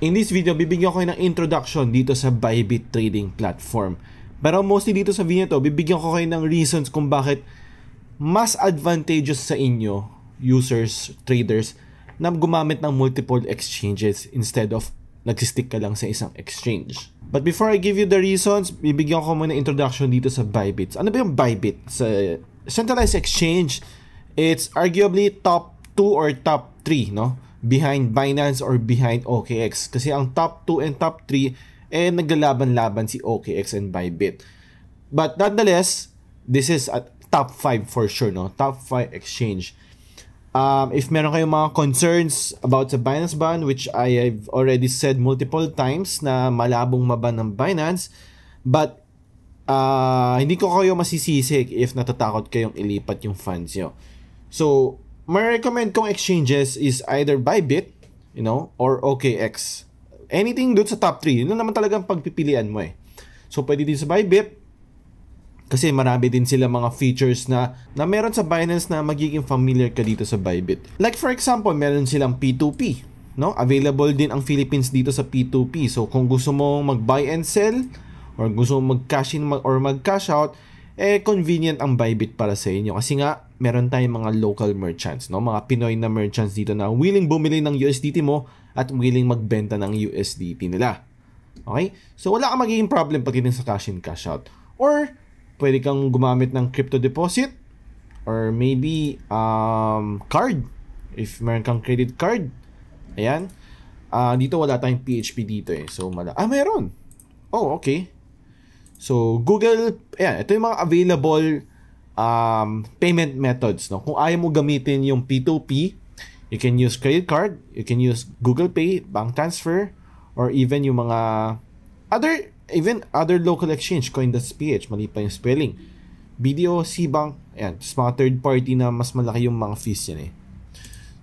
In this video, bibigyan ko kayo ng introduction dito sa Bybit trading platform. Pero mostly dito sa video to, bibigyan ko kayo ng reasons kung bakit mas advantageous sa inyo, users, traders, na gumamit ng multiple exchanges instead of nagsistick ka lang sa isang exchange. But before I give you the reasons, bibigyan ko muna ng introduction dito sa Bybit. Ano ba yung Bybit? Sa centralized exchange, it's arguably top 2 or top 3, no? Behind Binance or behind OKX. Kasi ang top 2 and top 3, naglalaban-laban si OKX and Bybit. But nonetheless, this is at top 5 for sure, no? Top 5 exchange. If meron kayong mga concerns about the Binance ban, which I have already said multiple times na malabong maban ng Binance, but hindi ko kayo masisisi if natatakot kayong ilipat yung funds nyo. So, ma-recommend kong exchanges is either Bybit, you know, or OKX. Anything doon sa top 3, yun naman talagang pagpipilian mo eh. So, pwede din sa Bybit, kasi marami din sila mga features na meron sa Binance na magiging familiar ka dito sa Bybit. Like for example, meron silang P2P, no? Available din ang Philippines dito sa P2P. So, kung gusto mo mag-buy and sell, or gusto mo mag-cash in or mag-cash out, convenient ang Bybit para sa inyo. Kasi nga, meron tayong mga local merchants, no? Mga Pinoy na merchants dito na willing bumili ng USDT mo at willing magbenta ng USDT nila. Okay? So, wala kang magiging problem pagdating sa cash in, cash out. Or, pwede kang gumamit ng crypto deposit or maybe card. If meron kang credit card. Ayan. Dito wala tayong PHP dito eh. So, meron. Oh, okay. So, Google, ayan, ito yung mga available payment methods, no? Kung ayaw mo gamitin yung P2P, you can use credit card, you can use Google Pay, bank transfer, or even yung mga other local exchange, Coin.ph, mali pa yung spelling. BDO, Cbank, ayan, just mga third party na mas malaki yung mga fees yan eh.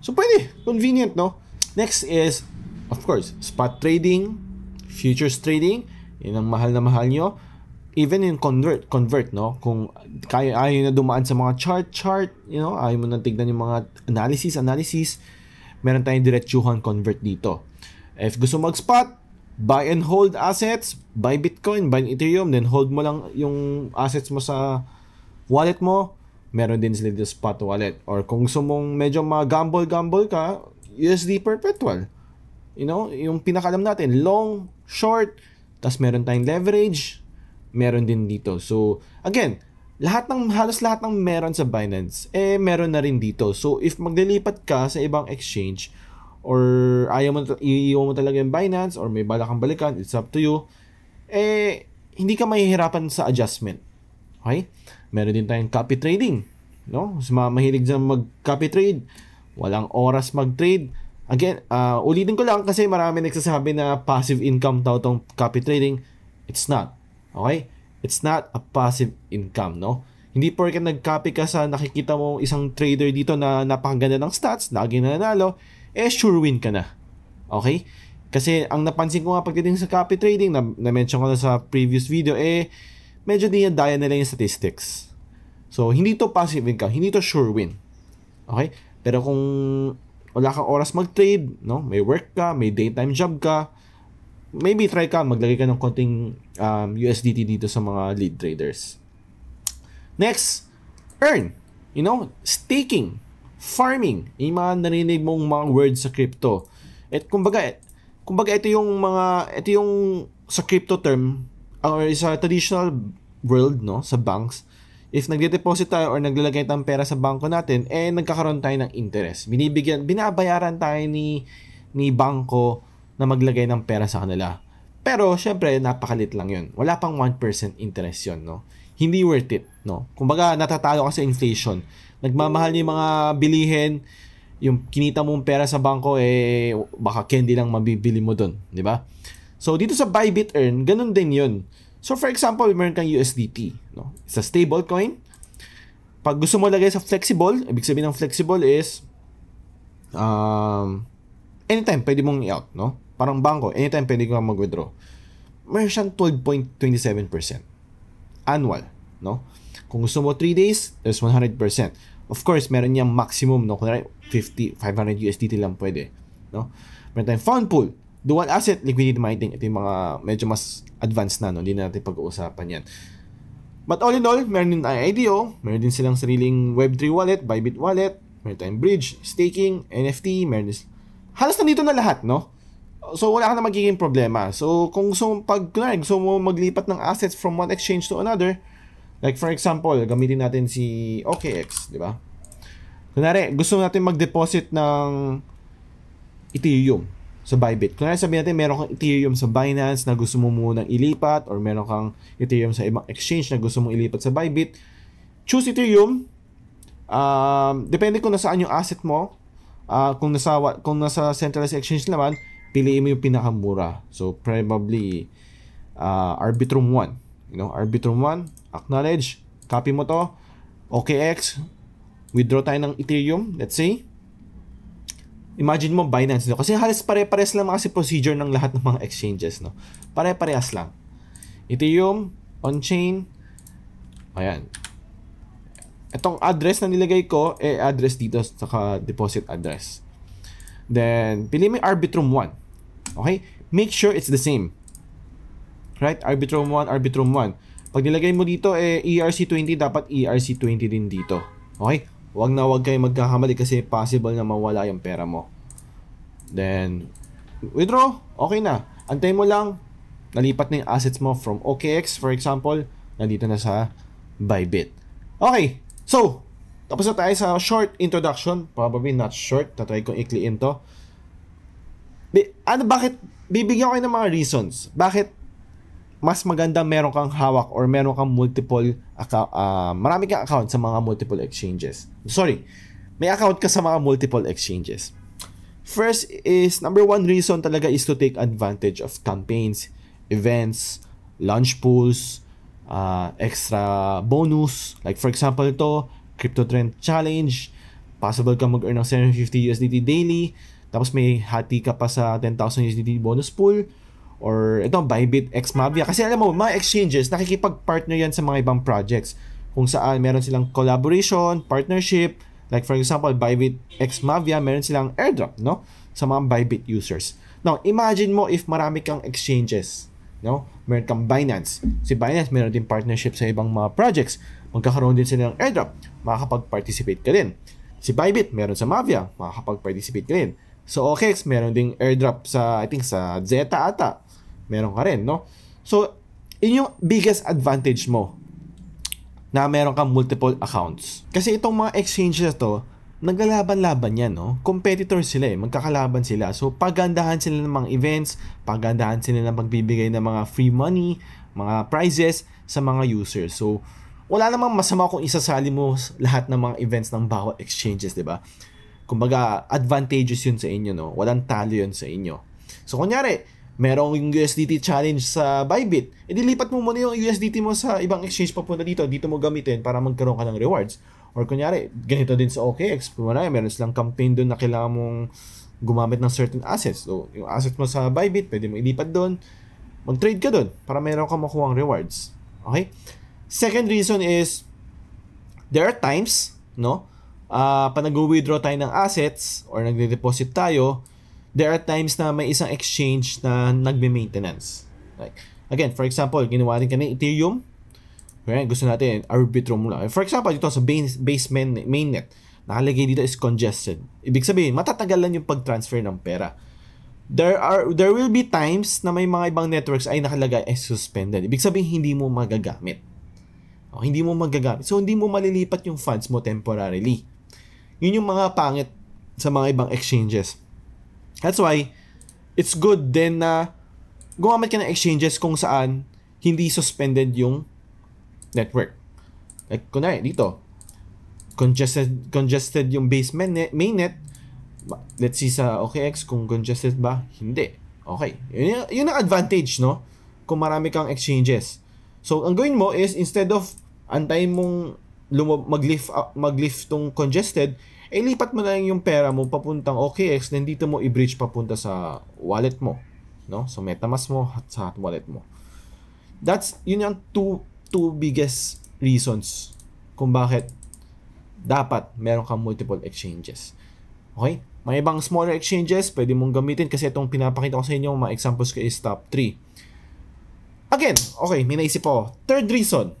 So, pwede, convenient, no? Next is, of course, spot trading, futures trading, yun ang mahal na mahal nyo. Even in convert, no? Kung ayaw na dumaan sa mga chart, you know, ayaw mo na tignan yung mga analysis, meron tayong diretsuhan convert dito. If gusto mag-spot, buy and hold assets, buy Bitcoin, buy Ethereum, then hold mo lang yung assets mo sa wallet mo, meron din sila dito spot wallet. Or kung gusto mong medyo mag-gamble ka, USD perpetual. You know, yung pinakalam natin, long, short, tas meron tayong leverage, meron din dito. So, again, halos lahat ng meron sa Binance, meron na rin dito. So, if maglilipat ka sa ibang exchange, or iiwan mo talaga yung Binance, or may bala kang balikan, it's up to you, hindi ka mahihirapan sa adjustment. Okay? Meron din tayong copy trading. No? So, mahilig dyan mag-copy trade. Walang oras mag-trade. Again, ulitin ko lang kasi marami nagsasabi na passive income daw tong copy trading. It's not. Okay? It's not a passive income, no? Hindi porke nag-copy ka sa nakikita mo isang trader dito na napakaganda ng stats, lagi na nanalo, sure win ka na. Okay? Kasi ang napansin ko nga pagdating sa copy trading, na-mention ko na sa previous video, medyo dinadaya nila yung statistics. So, hindi to passive income, hindi to sure win. Okay? Pero kung wala kang oras mag-trade, no? May work ka, may daytime job ka, maybe try ka, maglagay ka ng konting USDT dito sa mga lead traders. Next, earn. You know, staking, farming. Yung mga narinig mong mga words sa crypto. At kumbaga ito yung sa crypto term, or sa traditional world, no, sa banks, if nagde-deposit tayo or naglalagay tayong pera sa bangko natin, nagkakaroon tayo ng interest. Binabayaran tayo ni bangko na maglagay ng pera sa kanila. Pero, syempre, napakalit lang yun. Wala pang 1% interest yun, no? Hindi worth it, no? Kumbaga, natatalo ka sa inflation. Nagmamahal yung mga bilihin, yung kinita mong pera sa bangko, baka candy lang mabibili mo dun, di ba? So, dito sa Bybit Earn, ganun din yun. So, for example, meron kang USDT, no? Sa stablecoin, pag gusto mo lagay sa flexible, ibig sabihin ng flexible is, anytime pwede mong i-out, no? Parang bangko, anytime pwede kang mag-withdraw. Meron siyang 12.27% annual, no? Kung gusto mo 3 days, there's 100%. Of course, meron niyang maximum, no? Kunwari, 500 USDT lang pwede, no? Meron tayong fund pool, Dual asset liquidity mining, ito yung mga medyo mas advanced na, no? Hindi na natin pag-uusapan yan. But all in all, meron din IDO, meron din silang sariling Web3 wallet, Bybit wallet, meron tayong bridge, staking, NFT, meron din, halos nandito na lahat, no? So wala ka na magiging problema. So kung gusto mo maglipat ng assets from one exchange to another, like for example, gamitin natin si OKX, di ba? Kunwari, gusto natin mag-deposit ng Ethereum sa Bybit. Kunwari sabihin natin, meron kang Ethereum sa Binance na gusto mo munang ilipat, or meron kang Ethereum sa ibang exchange na gusto mong ilipat sa Bybit. Choose Ethereum. Depende kung nasaan yung asset mo. Kung nasa centralized exchange naman, piliin mo yung pinakamura. So, probably Arbitrum 1. Arbitrum 1, acknowledge, copy mo to. OKX, withdraw tayo ng Ethereum, let's say. Imagine mo Binance, no? Kasi halos pare-pares lang kasi procedure ng lahat ng mga exchanges, no? Pare-parehas lang. Ethereum, on-chain, ayan. Itong address na nilagay ko, address dito, saka deposit address. Then, pili mo yung Arbitrum 1. Okay? Make sure it's the same. Right? Arbitrum 1, Arbitrum 1. Pag nilagay mo dito, ERC20, dapat ERC20 din dito. Okay? Huwag kayo magkakamali kasi possible na mawala yung pera mo. Then, withdraw. Okay na. Antay mo lang, nalipat na yung assets mo from OKX, for example, nandito na sa Bybit. Okay. So, tapos na tayo sa short introduction. Probably not short. Tatry kong ikliin to. Bakit? Bibigyan ko kayo ng mga reasons. Bakit mas maganda meron kang hawak or meron kang multiple account, marami kang account sa mga multiple exchanges. Sorry, may account ka sa mga multiple exchanges. First is, number one reason talaga is to take advantage of campaigns, events, launch pools, extra bonus. Like for example ito, Crypto Trend Challenge, possible ka mag-earn ng 750 USDT daily, tapos may hati ka pa sa 10,000 USDT bonus pool. Or ito, Bybit X Mavia. Kasi alam mo, mga exchanges, nakikipag-partner yan sa mga ibang projects. Kung saan meron silang collaboration, partnership. Like for example, Bybit X Mavia, meron silang airdrop, no? Sa mga Bybit users. Now, imagine mo if marami kang exchanges, no? Meron kang Binance. Si Binance, meron din partnership sa ibang mga projects. Magkakaroon din sila ng airdrop. Makakapag-participate ka din. Si Bybit, meron sa Mavia. Makakapag-participate ka din. So, OKX, meron ding airdrop sa, I think, sa Zeta ata. Meron ka rin, no? So, yun yung biggest advantage mo na meron kang multiple accounts. Kasi itong mga exchanges to, naglalaban-laban yan, no? Competitors sila magkakalaban sila. So, pagandahan sila ng mga events, pagandahan sila ng pagbibigay ng mga free money, mga prizes sa mga users. So, wala namang masama kung isasali mo lahat ng mga events ng bawat exchanges, di ba? Kumbaga, advantageous yun sa inyo, no? Walang talo yun sa inyo. So, kunyari, merong yung USDT challenge sa Bybit, dilipat mo muna yung USDT mo sa ibang exchange papunta dito mo gamitin para magkaroon ka ng rewards. Or kunyari, ganito din sa OKX, meron silang campaign doon na kailangan mong gumamit ng certain assets. So, yung assets mo sa Bybit, pwede mo ilipat doon, mag-trade ka doon para meron ka makuha ang rewards. Okay? Second reason is, there are times, no? Pag nag-withdraw tayo ng assets or nagde-deposit tayo, there are times na may isang exchange na nagbe-maintenance. Like, again, for example, ginawa rin ka ng Ethereum. Okay, gusto natin Arbitrum lang. For example, dito sa base mainnet, nakalagay dito is congested. Ibig sabihin, matatagal lang yung pag-transfer ng pera. There will be times na may mga ibang networks ay nakalagay ay suspended. Ibig sabihin, hindi mo magagamit. Hindi mo magagamit. So, hindi mo malilipat yung funds mo temporarily. Yun yung mga pangit sa mga ibang exchanges. That's why, it's good then na gumamit ka ng exchanges kung saan hindi suspended yung network. Like, kunwari, dito, congested yung base mainnet. Let's see sa OKX kung congested ba. Hindi. Okay. Yun ang advantage, no? Kung marami kang exchanges. So, ang gawin mo is, instead of antayin mong mag-lift tong congested, lipat mo na lang yung pera mo papuntang OKX, then dito mo i-bridge papunta sa wallet mo, no? So, MetaMask mo at sa wallet mo. Yun yung two biggest reasons kung bakit dapat meron kang multiple exchanges. Okay? May ibang smaller exchanges, pwede mong gamitin kasi itong pinapakita ko sa inyo, mga examples ko is top 3. Again, okay, may naisip ako. Third reason,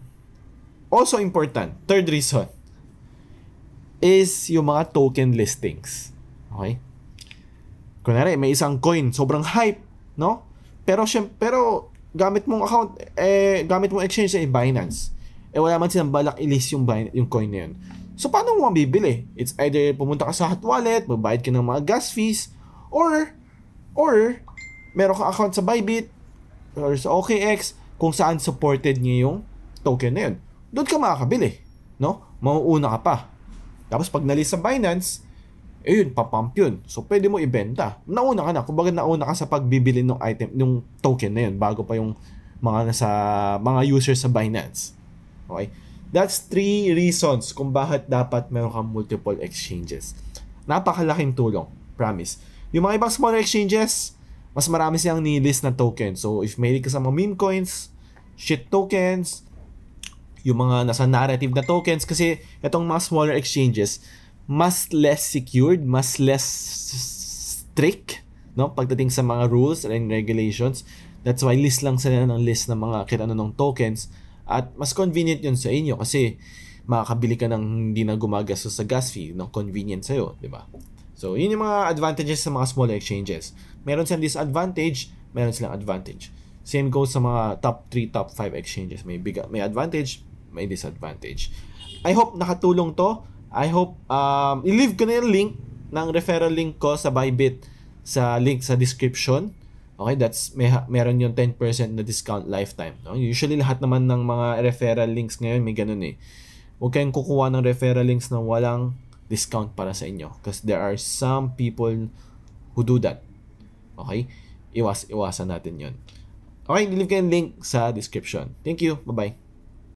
also important, third reason, is yung mga token listings. Okay? Kunwari, may isang coin, sobrang hype, no? Pero gamit mong account, gamit mong exchange sa Binance. Wala man silang balak i-list yung coin na yun. So, paano mo mabibili? It's either pumunta ka sa hot wallet, magbayad ka ng mga gas fees, or meron kang account sa Bybit, or sa OKX, kung saan supported niya yung token na yun. Doon ka makakabili, no? Mauuna ka pa. Tapos, pag nalist sa Binance, yun, papump yun. So, pwede mo ibenta. Nauna ka na. Kumbaga, nauna ka sa pagbibili ng item, ng token na yun, bago pa yung mga users sa Binance. Okay? That's 3 reasons kung bakit dapat meron kang multiple exchanges. Napakalaking tulong. Promise. Yung mga ibang smaller exchanges, mas marami silang nilist na token. So, if may ka sa mga meme coins, shit tokens, yung mga nasa narrative na tokens, kasi itong mga smaller exchanges, mas less secured, mas less strict, no? Pagdating sa mga rules and regulations. That's why list lang sila ng list ng mga ng tokens. At mas convenient yun sa inyo kasi makakabili ka ng hindi na gumagastos sa gas fee, no? Convenient sa'yo, di ba? So, yun yung mga advantages sa mga smaller exchanges. Meron silang disadvantage, meron silang advantage. Same goes sa mga top 3, top 5 exchanges. May advantage, may disadvantage. I hope nakatulong to. I hope i-leave ko na yung link ng referral link ko sa Bybit sa link sa description. Okay, that's meron yung 10% na discount lifetime. No? Usually lahat naman ng mga referral links ngayon may ganun eh. Huwag kayong kukuha ng referral links na walang discount para sa inyo because there are some people who do that. Okay? Iwasan natin 'yon. Okay, i-leave ko yung link sa description. Thank you. Bye-bye.